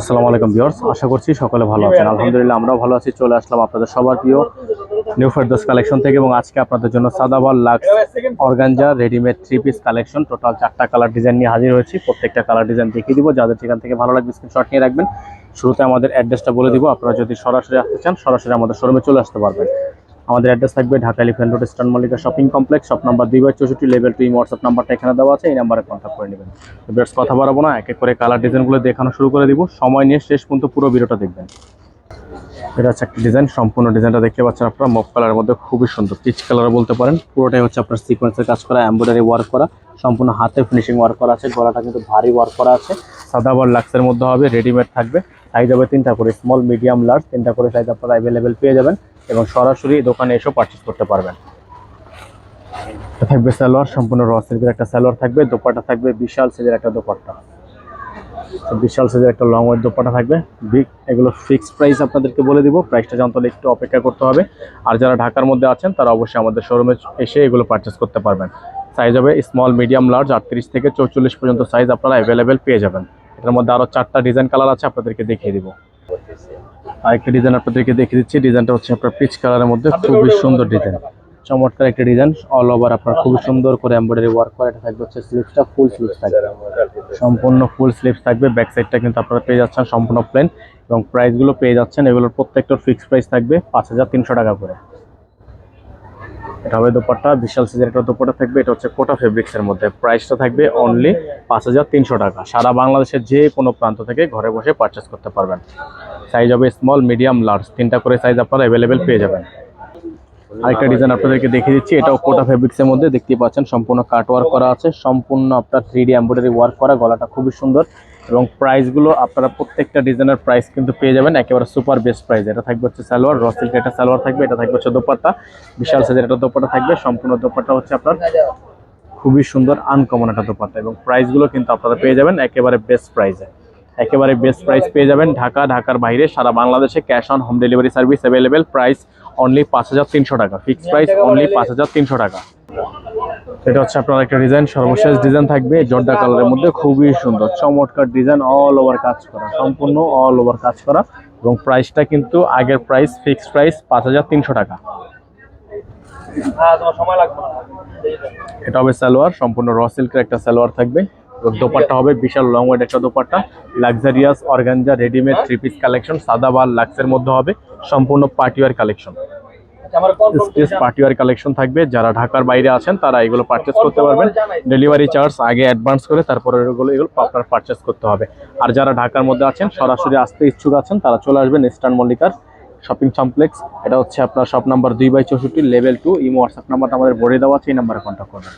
আসসালামু আলাইকুম ভিউয়ার্স, আশা করছি সকলে ভালো আছেন। আলহামদুলিল্লাহ আমরাও ভালো আছি। চলে আসলাম আপনাদের সবার প্রিয় নিউ ফেরদৌস কালেকশন থেকে এবং আজকে আপনাদের জন্য সাদাবাল lux organza readymade 3 piece collection total 4টা কালার ডিজাইন নিয়ে হাজির হয়েছি। প্রত্যেকটা কালার ডিজাইন দেখিয়ে দিব, যাদের যেখান থেকে ভালো লাগবে স্ক্রিনশট নিয়ে রাখবেন। শুরুতে আমাদের অ্যাড্রেসটা বলে দিব, আপনারা যদি সরাসরি আসতে চান সরাসরি আমাদের শোরুমে চলে আসতে পারবেন। আমাদের অ্যাড্রেস থাকবে Dhaka elephant road eastern Mallika shopping complex, shop number 2/64, level 2। WhatsApp নাম্বারটা এখানে দেওয়া আছে, এই নাম্বারে কন্ট্যাক্ট করে নেবেন। বেশ কথা বাড়াবো না, এক এক করে কালার ডিজাইনগুলো দেখানো শুরু করে দিব। সময় নিয়ে শেষ পর্যন্ত পুরো ভিডিওটা দেখবেন। এটা হচ্ছে একটা ডিজাইন, সম্পূর্ণ ডিজাইনটা দেখতে পাচ্ছেন আপনারা মফ কালারের মধ্যে, খুবই সুন্দর পিচ কালার বলতে পারেন। পুরোটাই হচ্ছে আপনার সিকোয়েন্সের কাজ করা, এমব্রয়ডারি ওয়ার্ক করা, সম্পূর্ণ হাতে ফিনিশিং ওয়ার্ক করা আছে। গলাটা কিন্তু ভারী ওয়ার্ক করা আছে। সাদাবাল লাক্সের মধ্যে হবে, রেডিমেড থাকবে। সাইজ হবে 3টা করে, স্মল, মিডিয়াম, লার্জ 3টা করে সাইজ আপনারা অ্যাভেলেবেল পেয়ে যাবেন এবং সরাসরি দোকানে এসেও পারচেজ করতে পারবেন। থাকবে সালোয়ার, সম্পূর্ণ র সিল্কের একটা সালোয়ার থাকবে। দোপাট্টা থাকবে বিশাল সাইজের একটা দোপাট্টা, বিশাল সাইজের একটা লং ওয়েট দোপাট্টা থাকবে। বিগ এগুলো ফিক্সড প্রাইস আপনাদেরকে বলে দিব, প্রাইসটা জানতে হলে একটু অপেক্ষা করতে হবে। আর যারা ঢাকার মধ্যে আছেন তারা অবশ্যই আমাদের শোরুমে এসে এগুলো পারচেস করতে পারবেন। সাইজ হবে স্মল, মিডিয়াম, লার্জ 38 থেকে 44 পর্যন্ত সাইজ আপনারা অ্যাভেলেবেল পেয়ে যাবেন। এটার মধ্যে আরও 4টা ডিজাইন কালার আছে, আপনাদেরকে দেখিয়ে দিব। আরেকটা ডিজাইন আপনাদেরকে দেখিয়ে দিচ্ছি। ডিজাইনটা হচ্ছে আপনার পিচ কালারের মধ্যে, খুবই সুন্দর ডিজাইন, চমৎকার একটা ডিজাইন। অল ওভার আপনার খুবই সুন্দর করে এমব্রয়ডারি ওয়ার্ক করা। এটা থাকবে হচ্ছে স্লিভসটা ফুল স্লিভস থাকবে, সম্পূর্ণ ফুল স্লিভস থাকবে। ব্যাক সাইডটা কিন্তু আপনারা পেয়ে যাচ্ছেন সম্পূর্ণ প্লেন এবং প্রাইসগুলো পেয়ে যাচ্ছেন এগুলোর প্রত্যেকটার ফিক্সড প্রাইস থাকবে 5300 টাকা করে। এটা হবে দোপাট্টা, বিশাল সাইজের একটা দোপাট্টা থাকবে। এটা হচ্ছে কোটা ফেব্রিক্সের মধ্যে, প্রাইসটা থাকবে অনলি 5300 টাকা। সারা বাংলাদেশের যে কোনো প্রান্ত থেকে ঘরে বসে পারচেস করতে পারবেন। সাইজ হবে স্মল, মিডিয়াম, লার্জ 3টা করে সাইজ আপনারা অ্যাভেলেবেল পেয়ে যাবেন। আরেকটা ডিজাইন আপনাদেরকে দেখিয়ে দিচ্ছি। এটাও কোটা ফেব্রিক্সের মধ্যে, দেখতে পাচ্ছেন সম্পূর্ণ কাট ওয়ার্ক করা আছে, সম্পূর্ণ আপনার 3D এমব্রয়ডারি ওয়ার্ক করা। গলাটা খুবই সুন্দর এবং প্রাইসগুলো আপনারা প্রত্যেকটা ডিজাইনের প্রাইস কিন্তু পেয়ে যাবেন একেবারে সুপার বেস্ট প্রাইস। এটা থাকবে হচ্ছে সালোয়ার, র সিল্কের একটা সালোয়ার থাকবে। এটা থাকবে হচ্ছে দোপাট্টা, বিশাল সাইজের একটা দোপাট্টা থাকবে। সম্পূর্ণ দোপাট্টা হচ্ছে আপনার খুবই সুন্দর আনকমন একটা দোপাট্টা এবং প্রাইসগুলো কিন্তু আপনারা পেয়ে যাবেন একেবারে বেস্ট প্রাইসে। একেবারে বেস্ট প্রাইস পেয়ে যাবেন ঢাকার বাইরে সারা বাংলাদেশে cash on home delivery service available. Price only 5300 টাকা, ফিক্সড প্রাইস অনলি 5300 টাকা। এটা হচ্ছে আপনার একটা ডিজাইন, সর্বশেষ ডিজাইন থাকবে জর্দা কালারের মধ্যে, খুবই সুন্দর চমৎকার ডিজাইন, অল ওভার কাজ করা, সম্পূর্ণ অল ওভার কাজ করা এবং প্রাইসটা কিন্তু আগের প্রাইস ফিক্সড প্রাইস 5300 টাকা। এটা হবে সালোয়ার, সম্পূর্ণ র সিল্কের একটা সালোয়ার থাকবে এবং দোপাট্টা হবে বিশাল লং ওয়েট একটা dupatta. Luxurious organza readymade 3 piece collection, সাদাবাল লাক্সের মধ্যে হবে, সম্পূর্ণ পার্টিওয়ার কালেকশন। পার্টিওয়ার কালেকশন থাকবে। যারা ঢাকার বাইরে আছেন তারা এগুলো পারচেস করতে পারবেন। ডেলিভারি চার্জ আগে অ্যাডভান্স করে তারপরে এগুলো আপনার পারচেস করতে হবে। আর যারা ঢাকার মধ্যে আছেন সরাসরি আসতে ইচ্ছুক আছেন তারা চলে আসবেন ইস্টার্ন মল্লিকার শপিং কমপ্লেক্স। এটা হচ্ছে আপনার শপ নাম্বার 2/64, লেভেল 2। হোয়াটসঅ্যাপ নাম্বারটা আমাদের বোর্ডে দেওয়া আছে, এই নাম্বারে কন্ট্যাক্ট করবেন।